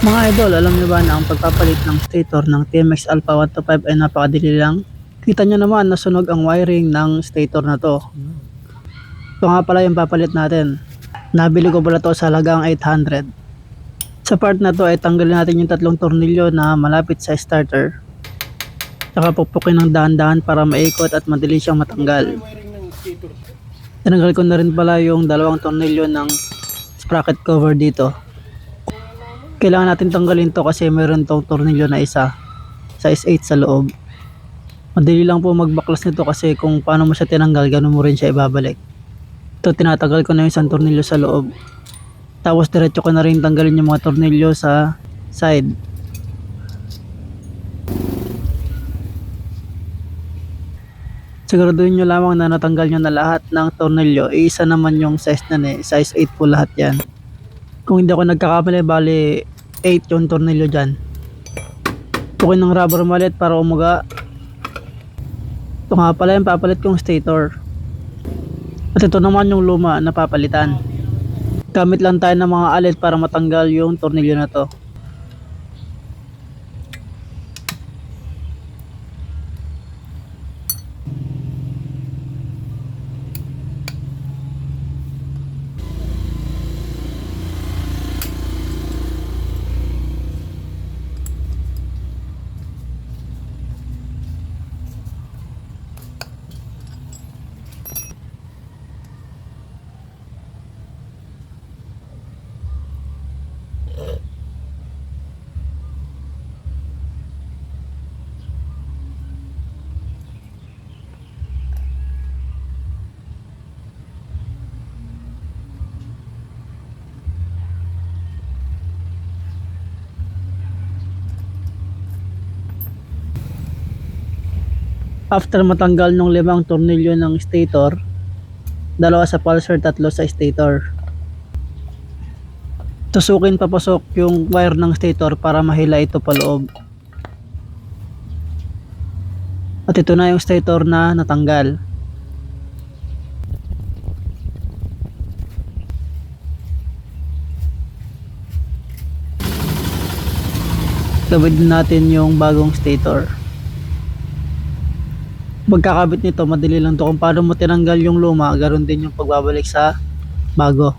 Mga idol, alam niyo ba na ang pagpapalit ng stator ng TMX Alpha 125 ay napakadali lang? Kita niyo naman nasunog ang wiring ng stator na to. Ito nga pala yung papalit natin. Nabili ko pala to sa halagang 800. Sa part na to ay tanggalin natin yung tatlong tornilyo na malapit sa starter. Saka pupukin ng dahan-dahan para maikot at madali siyang matanggal. Tinanggal ko na rin pala yung dalawang tornilyo ng sprocket cover dito. Kailangan natin tanggalin to kasi meron tong tornilyo na isa, size 8 sa loob. Madali lang po magbaklas nito kasi kung paano mo siya tinanggal, ganun mo rin siya ibabalik. Ito, tinatanggal ko na yung isang tornilyo sa loob. Tapos diretso ko na rin tanggalin yung mga tornilyo sa side. Siguraduhin nyo lamang na natanggal nyo na lahat ng tornilyo. Isa naman yung size na size 8 po lahat yan. Kung hindi ako nagkakamali, bali 8 yung tornilyo dyan. Tukin ng rubber mallet para umuga. Ito nga pala yung papalit kong stator. At ito naman yung luma na papalitan. Gamit lang tayo ng mga alit para matanggal yung tornilyo na to. After matanggal ng 5 tornilyo ng stator, 2 sa pulsar, 3 sa stator. Tusukin papasok yung wire ng stator para mahila ito paloob. At ito na yung stator na natanggal. Gawin natin yung bagong stator. Pagkakabit nito, madali lang to. Kung paano mo tinanggal yung luma, ganoon din yung pagbabalik sa bago.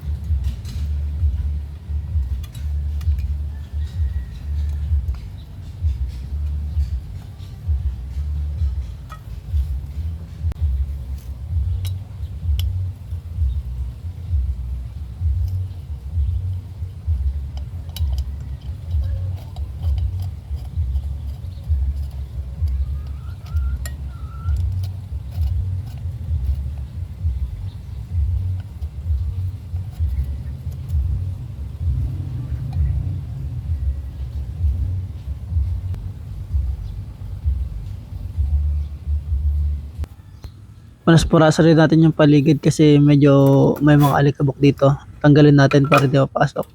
Panaspurasa rin natin yung paligid kasi medyo may mga alikabok dito. Tanggalin natin para di mapasok.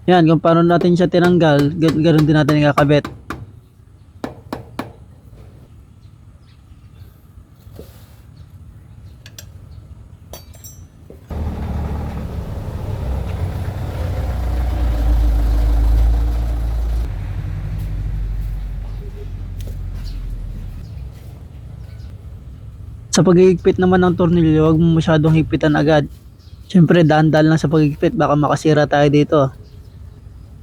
Yan, kung paano natin siya tinanggal, ganoon din natin ikakabit. Sa pagigipit naman ng tornilyo, huwag mo masyadong hipitan agad. Siyempre, daan-daan lang sa pagigipit, baka makasira tayo dito.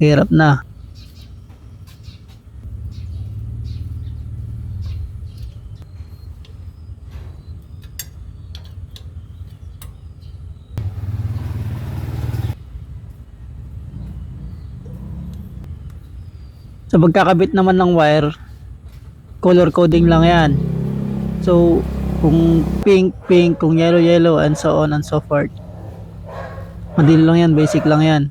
Hirap na. Sa pagkakabit naman ng wire, color coding lang yan. So, kung pink, pink, kung yellow, yellow, and so on and so forth. Madali lang yan, basic lang yan.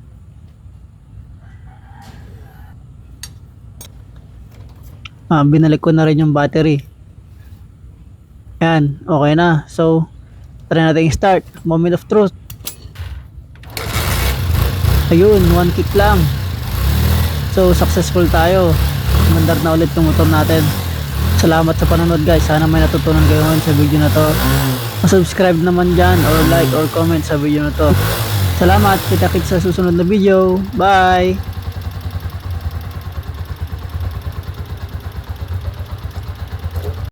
Binalik ko na rin yung battery. Yan, okay na. So, try natin start. Moment of truth. Ayun, 1 kick lang. So, successful tayo. Mandar na ulit yung motor natin. Salamat sa panonood guys. Sana may natutunan kayo ngayon sa video na to. Subscribe naman dyan or like or comment sa video na to. Salamat. Kita-kits sa susunod na video. Bye!